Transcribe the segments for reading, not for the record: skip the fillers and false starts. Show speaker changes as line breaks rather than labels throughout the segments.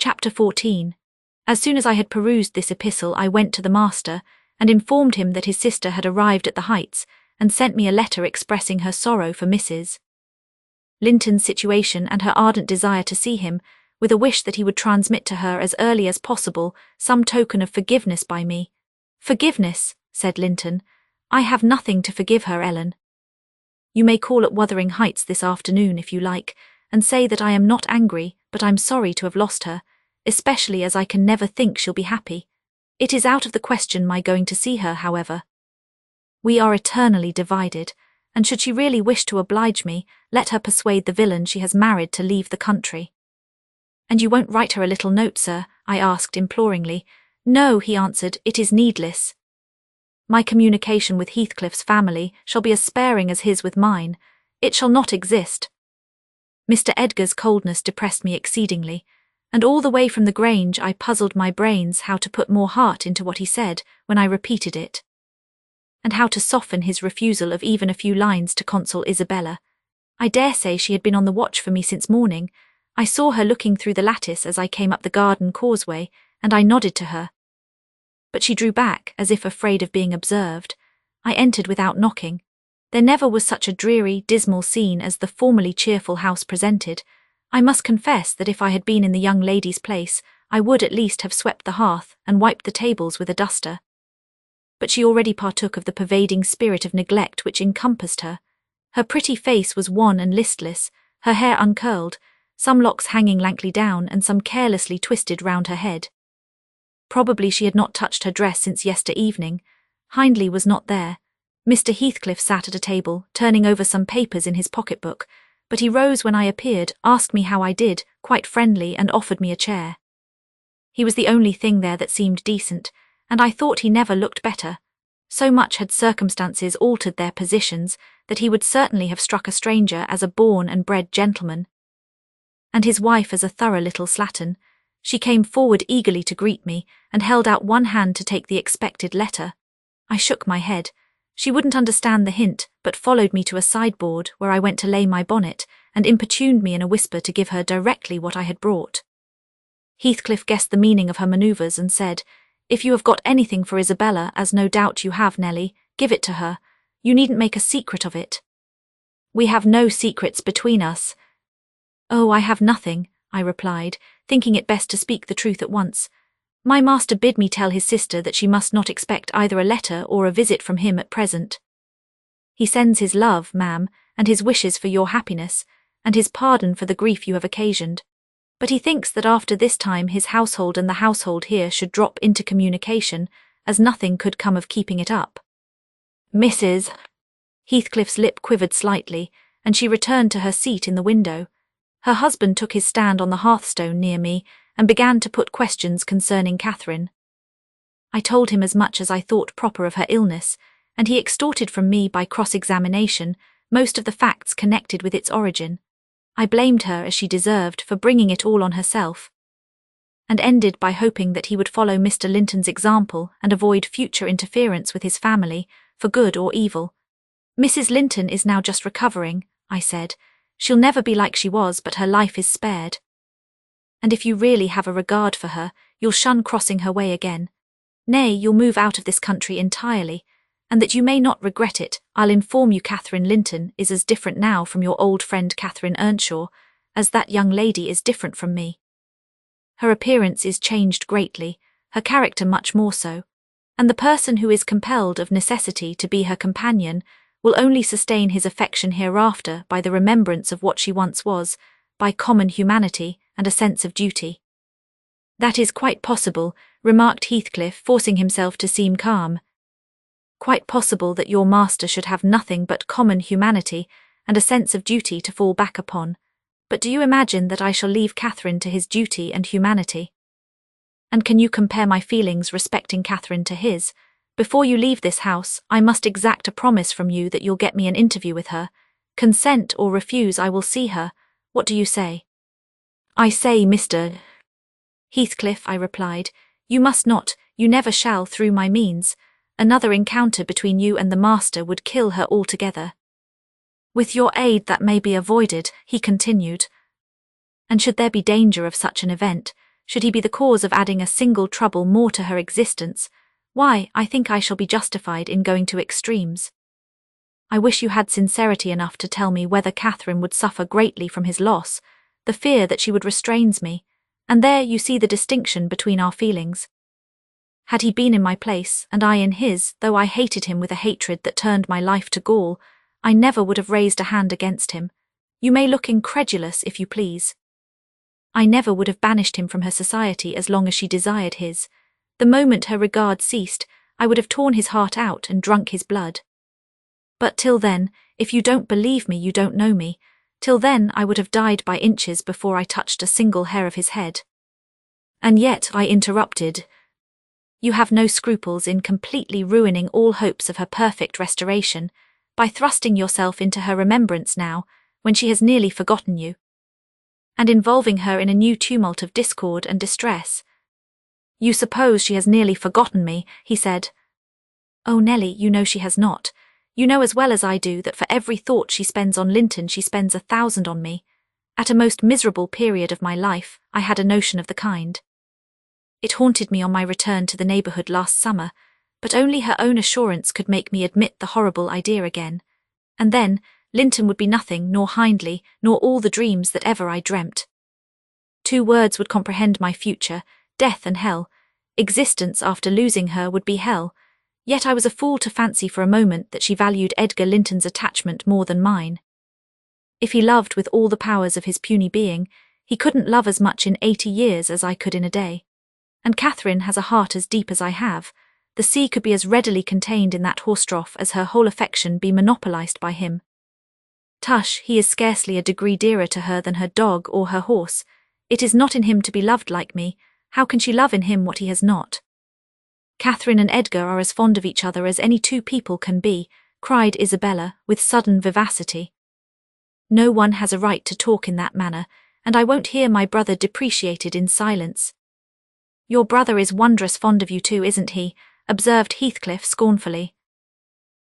Chapter 14. As soon as I had perused this epistle, I went to the master, and informed him that his sister had arrived at the Heights, and sent me a letter expressing her sorrow for Mrs. Linton's situation and her ardent desire to see him, with a wish that he would transmit to her as early as possible some token of forgiveness by me. "Forgiveness," said Linton. "I have nothing to forgive her, Ellen. You may call at Wuthering Heights this afternoon if you like, and say that I am not angry, but I'm sorry to have lost her, especially as I can never think she'll be happy. It is out of the question my going to see her, however. We are eternally divided, and should she really wish to oblige me, let her persuade the villain she has married to leave the country." "And you won't write her a little note, sir?" I asked imploringly. "No," he answered, "it is needless. My communication with Heathcliff's family shall be as sparing as his with mine. It shall not exist." Mr. Edgar's coldness depressed me exceedingly, and all the way from the Grange I puzzled my brains how to put more heart into what he said when I repeated it, and how to soften his refusal of even a few lines to Consul Isabella. I dare say she had been on the watch for me since morning. I saw her looking through the lattice as I came up the garden causeway, and I nodded to her. But she drew back, as if afraid of being observed. I entered without knocking. There never was such a dreary, dismal scene as the formerly cheerful house presented. I must confess that if I had been in the young lady's place, I would at least have swept the hearth and wiped the tables with a duster. But she already partook of the pervading spirit of neglect which encompassed her. Her pretty face was wan and listless, her hair uncurled, some locks hanging lankly down and some carelessly twisted round her head. Probably she had not touched her dress since yester evening. Hindley was not there. Mr. Heathcliff sat at a table, turning over some papers in his pocket-book, but he rose when I appeared, asked me how I did, quite friendly, and offered me a chair. He was the only thing there that seemed decent, and I thought he never looked better. So much had circumstances altered their positions that he would certainly have struck a stranger as a born and bred gentleman. And his wife as a thorough little slattern. She came forward eagerly to greet me, and held out one hand to take the expected letter. I shook my head. She wouldn't understand the hint, but followed me to a sideboard where I went to lay my bonnet, and importuned me in a whisper to give her directly what I had brought. Heathcliff guessed the meaning of her manoeuvres and said, "If you have got anything for Isabella, as no doubt you have, Nelly, give it to her. You needn't make a secret of it." "We have no secrets between us." "Oh, I have nothing," I replied, thinking it best to speak the truth at once. "My master bid me tell his sister that she must not expect either a letter or a visit from him at present. He sends his love, ma'am, and his wishes for your happiness, and his pardon for the grief you have occasioned. But he thinks that after this time his household and the household here should drop into communication, as nothing could come of keeping it up." "Mrs. Heathcliff's lip quivered slightly, and she returned to her seat in the window. Her husband took his stand on the hearthstone near me, and began to put questions concerning Catherine. I told him as much as I thought proper of her illness, and he extorted from me by cross-examination most of the facts connected with its origin. I blamed her, as she deserved, for bringing it all on herself, and ended by hoping that he would follow Mr. Linton's example and avoid future interference with his family, for good or evil. "Mrs. Linton is now just recovering," I said. "She'll never be like she was, but her life is spared. And if you really have a regard for her, you'll shun crossing her way again. Nay, you'll move out of this country entirely, and that you may not regret it, I'll inform you Catherine Linton is as different now from your old friend Catherine Earnshaw, as that young lady is different from me. Her appearance is changed greatly, her character much more so, and the person who is compelled of necessity to be her companion will only sustain his affection hereafter by the remembrance of what she once was, by common humanity and a sense of duty." "That is quite possible," remarked Heathcliff, forcing himself to seem calm. "Quite possible that your master should have nothing but common humanity and a sense of duty to fall back upon. But do you imagine that I shall leave Catherine to his duty and humanity? And can you compare my feelings respecting Catherine to his? Before you leave this house, I must exact a promise from you that you'll get me an interview with her. Consent or refuse, I will see her. What do you say?" "I say, Mr. Heathcliff," I replied, "you must not, you never shall, through my means. Another encounter between you and the master would kill her altogether." "With your aid that may be avoided," he continued. "And should there be danger of such an event, should he be the cause of adding a single trouble more to her existence, why, I think I shall be justified in going to extremes. I wish you had sincerity enough to tell me whether Catherine would suffer greatly from his loss, the fear that she would restrains me, and there you see the distinction between our feelings. Had he been in my place, and I in his, though I hated him with a hatred that turned my life to gall, I never would have raised a hand against him. You may look incredulous if you please. I never would have banished him from her society as long as she desired his. The moment her regard ceased, I would have torn his heart out and drunk his blood. But till then, if you don't believe me, you don't know me. Till then I would have died by inches before I touched a single hair of his head. And yet, I interrupted, you have no scruples in completely ruining all hopes of her perfect restoration, by thrusting yourself into her remembrance now, when she has nearly forgotten you, and involving her in a new tumult of discord and distress. You suppose she has nearly forgotten me, he said. Oh, Nelly, you know she has not. You know as well as I do that for every thought she spends on Linton she spends 1,000 on me. At a most miserable period of my life, I had a notion of the kind. It haunted me on my return to the neighbourhood last summer, but only her own assurance could make me admit the horrible idea again. And then, Linton would be nothing, nor Hindley, nor all the dreams that ever I dreamt. 2 words would comprehend my future, death and hell. Existence after losing her would be hell. Yet I was a fool to fancy for a moment that she valued Edgar Linton's attachment more than mine. If he loved with all the powers of his puny being, he couldn't love as much in 80 years as I could in a day. And Catherine has a heart as deep as I have. The sea could be as readily contained in that horse trough as her whole affection be monopolized by him. Tush, he is scarcely a degree dearer to her than her dog or her horse. It is not in him to be loved like me. How can she love in him what he has not? Catherine and Edgar are as fond of each other as any 2 people can be, cried Isabella, with sudden vivacity. No one has a right to talk in that manner, and I won't hear my brother depreciated in silence. Your brother is wondrous fond of you too, isn't he? Observed Heathcliff scornfully.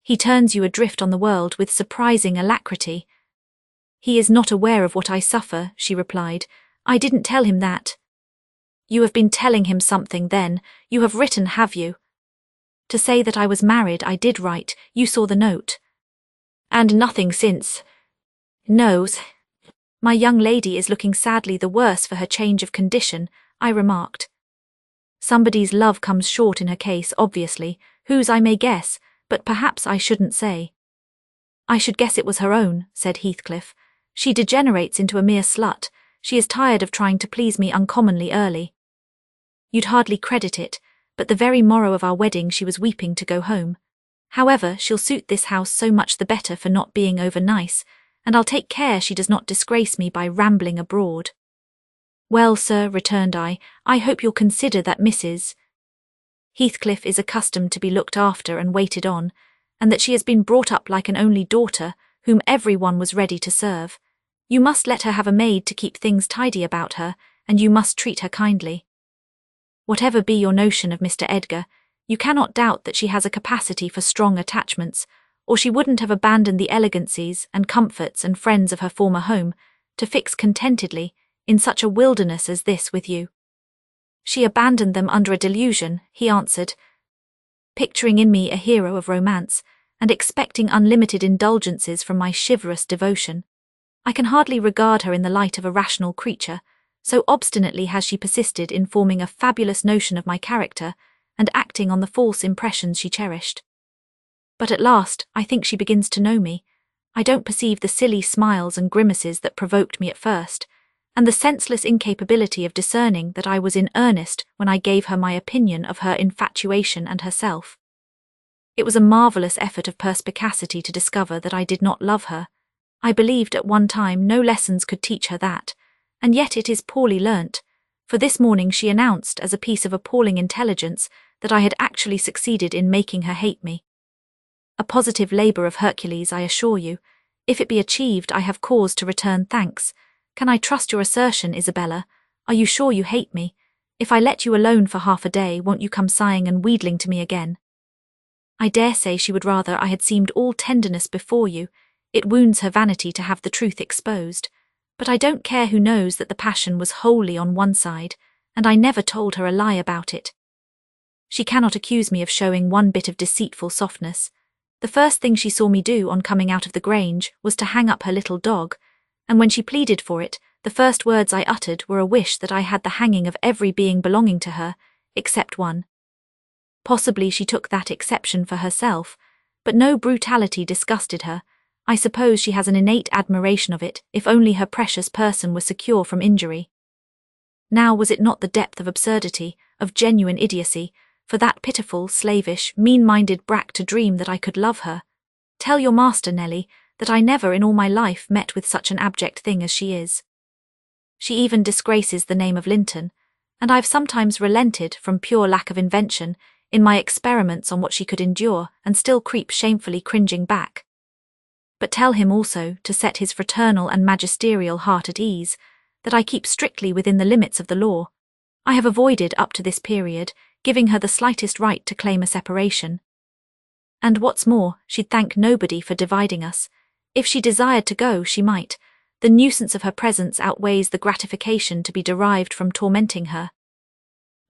He turns you adrift on the world with surprising alacrity. He is not aware of what I suffer, she replied. I didn't tell him that. You have been telling him something then. You have written, have you? To say that I was married, I did write. You saw the note. And nothing since. No. My young lady is looking sadly the worse for her change of condition, I remarked. Somebody's love comes short in her case, obviously, whose I may guess, but perhaps I shouldn't say. I should guess it was her own, said Heathcliff. She degenerates into a mere slut. She is tired of trying to please me uncommonly early. You'd hardly credit it, but the very morrow of our wedding she was weeping to go home. However, she'll suit this house so much the better for not being over nice, and I'll take care she does not disgrace me by rambling abroad. Well, sir, returned I hope you'll consider that Mrs. Heathcliff is accustomed to be looked after and waited on, and that she has been brought up like an only daughter, whom every one was ready to serve. You must let her have a maid to keep things tidy about her, and you must treat her kindly. Whatever be your notion of Mr. Edgar, you cannot doubt that she has a capacity for strong attachments, or she wouldn't have abandoned the elegancies and comforts and friends of her former home to fix contentedly in such a wilderness as this with you. She abandoned them under a delusion, he answered, picturing in me a hero of romance, and expecting unlimited indulgences from my chivalrous devotion. I can hardly regard her in the light of a rational creature, so obstinately has she persisted in forming a fabulous notion of my character, and acting on the false impressions she cherished. But at last, I think she begins to know me. I don't perceive the silly smiles and grimaces that provoked me at first, and the senseless incapability of discerning that I was in earnest when I gave her my opinion of her infatuation and herself. It was a marvellous effort of perspicacity to discover that I did not love her. I believed at one time no lessons could teach her that, and yet it is poorly learnt, for this morning she announced as a piece of appalling intelligence that I had actually succeeded in making her hate me. A positive labour of Hercules, I assure you. If it be achieved, I have cause to return thanks. Can I trust your assertion, Isabella? Are you sure you hate me? If I let you alone for half a day, won't you come sighing and wheedling to me again? I dare say she would rather I had seemed all tenderness before you. It wounds her vanity to have the truth exposed. But I don't care who knows that the passion was wholly on one side, and I never told her a lie about it. She cannot accuse me of showing one bit of deceitful softness. The first thing she saw me do on coming out of the Grange was to hang up her little dog, and when she pleaded for it, the first words I uttered were a wish that I had the hanging of every being belonging to her, except one. Possibly she took that exception for herself, but no brutality disgusted her. I suppose she has an innate admiration of it, if only her precious person were secure from injury. Now was it not the depth of absurdity, of genuine idiocy, for that pitiful, slavish, mean-minded brat to dream that I could love her? Tell your master, Nelly, that I never in all my life met with such an abject thing as she is. She even disgraces the name of Linton, and I've sometimes relented from pure lack of invention in my experiments on what she could endure, and still creep shamefully cringing back. But tell him also to set his fraternal and magisterial heart at ease, that I keep strictly within the limits of the law. I have avoided up to this period giving her the slightest right to claim a separation. And what's more, she'd thank nobody for dividing us. If she desired to go, she might. The nuisance of her presence outweighs the gratification to be derived from tormenting her.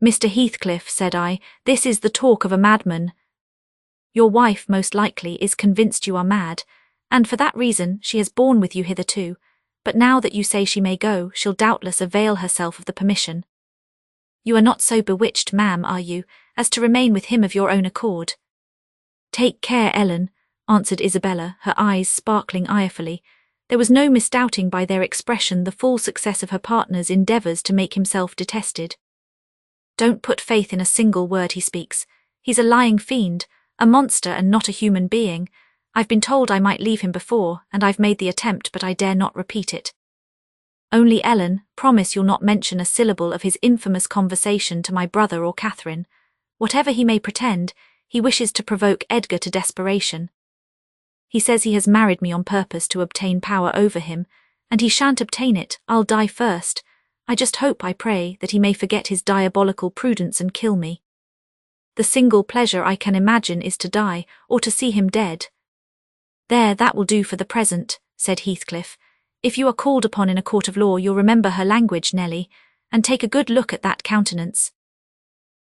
Mr. Heathcliff, said I, this is the talk of a madman. Your wife, most likely, is convinced you are mad, and for that reason she has borne with you hitherto, but now that you say she may go, she'll doubtless avail herself of the permission. You are not so bewitched, ma'am, are you, as to remain with him of your own accord? Take care, Ellen, answered Isabella, her eyes sparkling irefully. There was no misdoubting by their expression the full success of her partner's endeavours to make himself detested. Don't put faith in a single word he speaks. He's a lying fiend, a monster and not a human being. I've been told I might leave him before, and I've made the attempt, but I dare not repeat it. Only, Ellen, promise you'll not mention a syllable of his infamous conversation to my brother or Catherine. Whatever he may pretend, he wishes to provoke Edgar to desperation. He says he has married me on purpose to obtain power over him, and he shan't obtain it, I'll die first. I just hope, I pray, that he may forget his diabolical prudence and kill me. The single pleasure I can imagine is to die, or to see him dead. There, that will do for the present, said Heathcliff. If you are called upon in a court of law, you'll remember her language, Nelly, and take a good look at that countenance.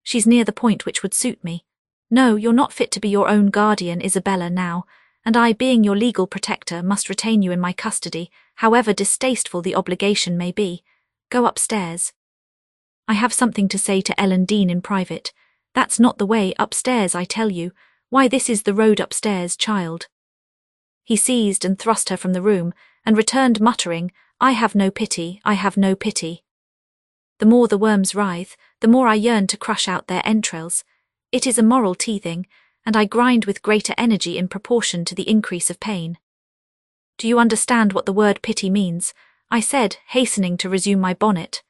She's near the point which would suit me. No, you're not fit to be your own guardian, Isabella, now, and I, being your legal protector, must retain you in my custody, however distasteful the obligation may be. Go upstairs. I have something to say to Ellen Dean in private. That's not the way, upstairs, I tell you. Why, this is the road upstairs, child. He seized and thrust her from the room, and returned muttering, I have no pity, I have no pity. The more the worms writhe, the more I yearn to crush out their entrails. It is a moral teething, and I grind with greater energy in proportion to the increase of pain. Do you understand what the word pity means? I said, hastening to resume my bonnet.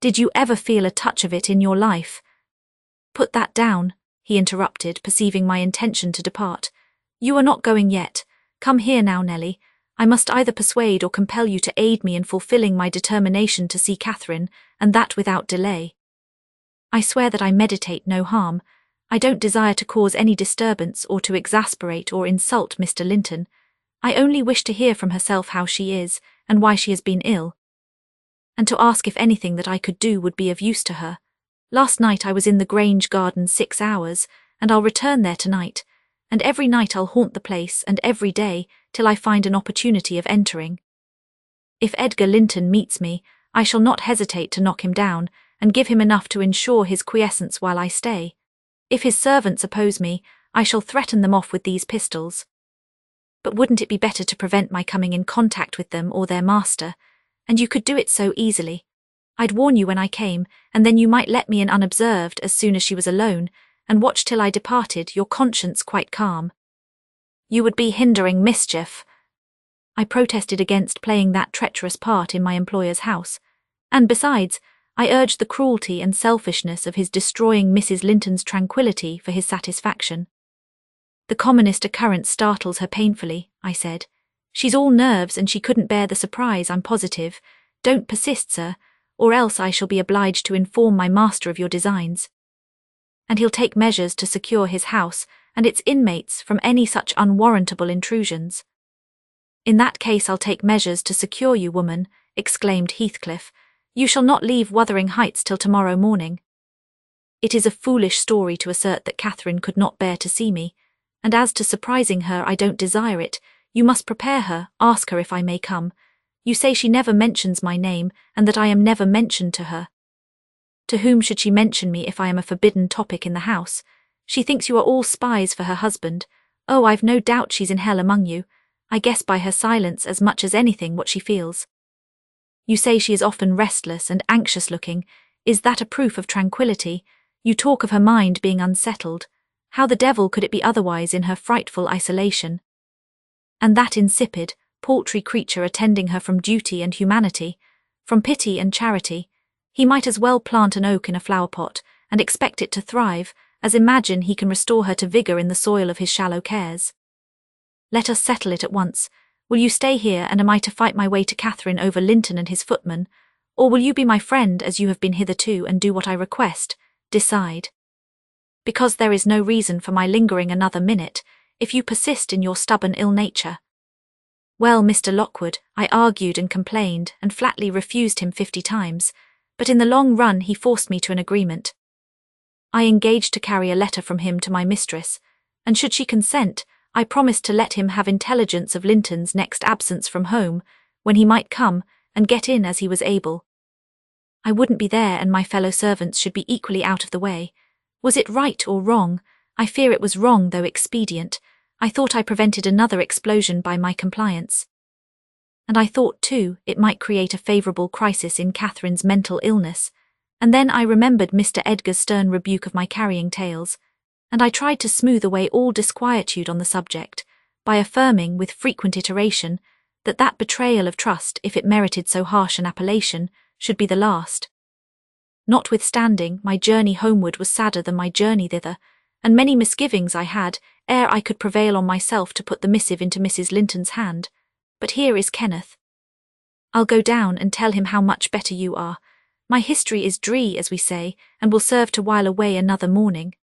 Did you ever feel a touch of it in your life? Put that down, he interrupted, perceiving my intention to depart. You are not going yet. Come here now, Nelly. I must either persuade or compel you to aid me in fulfilling my determination to see Catherine, and that without delay. I swear that I meditate no harm. I don't desire to cause any disturbance or to exasperate or insult Mr. Linton. I only wish to hear from herself how she is, and why she has been ill, and to ask if anything that I could do would be of use to her. Last night I was in the Grange garden 6 hours, and I'll return there tonight, and every night I'll haunt the place, and every day, till I find an opportunity of entering. If Edgar Linton meets me, I shall not hesitate to knock him down, and give him enough to ensure his quiescence while I stay. If his servants oppose me, I shall threaten them off with these pistols. But wouldn't it be better to prevent my coming in contact with them or their master? And you could do it so easily. I'd warn you when I came, and then you might let me in unobserved as soon as she was alone, and watch till I departed, your conscience quite calm. You would be hindering mischief. I protested against playing that treacherous part in my employer's house, and besides, I urged the cruelty and selfishness of his destroying Mrs. Linton's tranquillity for his satisfaction. The commonest occurrence startles her painfully, I said. She's all nerves and she couldn't bear the surprise, I'm positive. Don't persist, sir, or else I shall be obliged to inform my master of your designs. And he'll take measures to secure his house and its inmates from any such unwarrantable intrusions. In that case I'll take measures to secure you, woman, exclaimed Heathcliff. You shall not leave Wuthering Heights till tomorrow morning. It is a foolish story to assert that Catherine could not bear to see me, and as to surprising her, I don't desire it. You must prepare her, ask her if I may come. You say she never mentions my name, and that I am never mentioned to her. To whom should she mention me if I am a forbidden topic in the house? She thinks you are all spies for her husband. Oh, I've no doubt she's in hell among you. I guess by her silence as much as anything what she feels. You say she is often restless and anxious-looking. Is that a proof of tranquility? You talk of her mind being unsettled. How the devil could it be otherwise in her frightful isolation? And that insipid, paltry creature attending her from duty and humanity, from pity and charity. He might as well plant an oak in a flower-pot and expect it to thrive, as imagine he can restore her to vigour in the soil of his shallow cares. Let us settle it at once. Will you stay here, and am I to fight my way to Catherine over Linton and his footman? Or will you be my friend as you have been hitherto and do what I request? Decide. Because there is no reason for my lingering another minute, if you persist in your stubborn ill nature. Well, Mr. Lockwood, I argued and complained, and flatly refused him 50 times, but in the long run he forced me to an agreement. I engaged to carry a letter from him to my mistress, and should she consent, I promised to let him have intelligence of Linton's next absence from home, when he might come, and get in as he was able. I wouldn't be there, and my fellow servants should be equally out of the way. Was it right or wrong? I fear it was wrong, though expedient. I thought I prevented another explosion by my compliance. And I thought, too, it might create a favourable crisis in Catherine's mental illness, and then I remembered Mr. Edgar's stern rebuke of my carrying tales, and I tried to smooth away all disquietude on the subject, by affirming, with frequent iteration, that betrayal of trust, if it merited so harsh an appellation, should be the last. Notwithstanding, my journey homeward was sadder than my journey thither, and many misgivings I had, ere I could prevail on myself to put the missive into Mrs. Linton's hand. But here is Kenneth. I'll go down and tell him how much better you are. My history is dree, as we say, and will serve to while away another morning.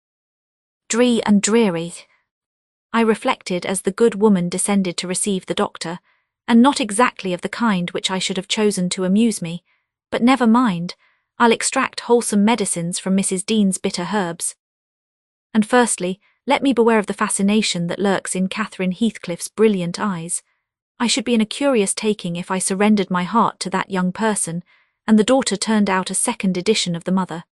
Dree and dreary, I reflected as the good woman descended to receive the doctor, and not exactly of the kind which I should have chosen to amuse me, but never mind, I'll extract wholesome medicines from Mrs. Dean's bitter herbs. And firstly, let me beware of the fascination that lurks in Catherine Heathcliff's brilliant eyes. I should be in a curious taking if I surrendered my heart to that young person, and the daughter turned out a second edition of the mother.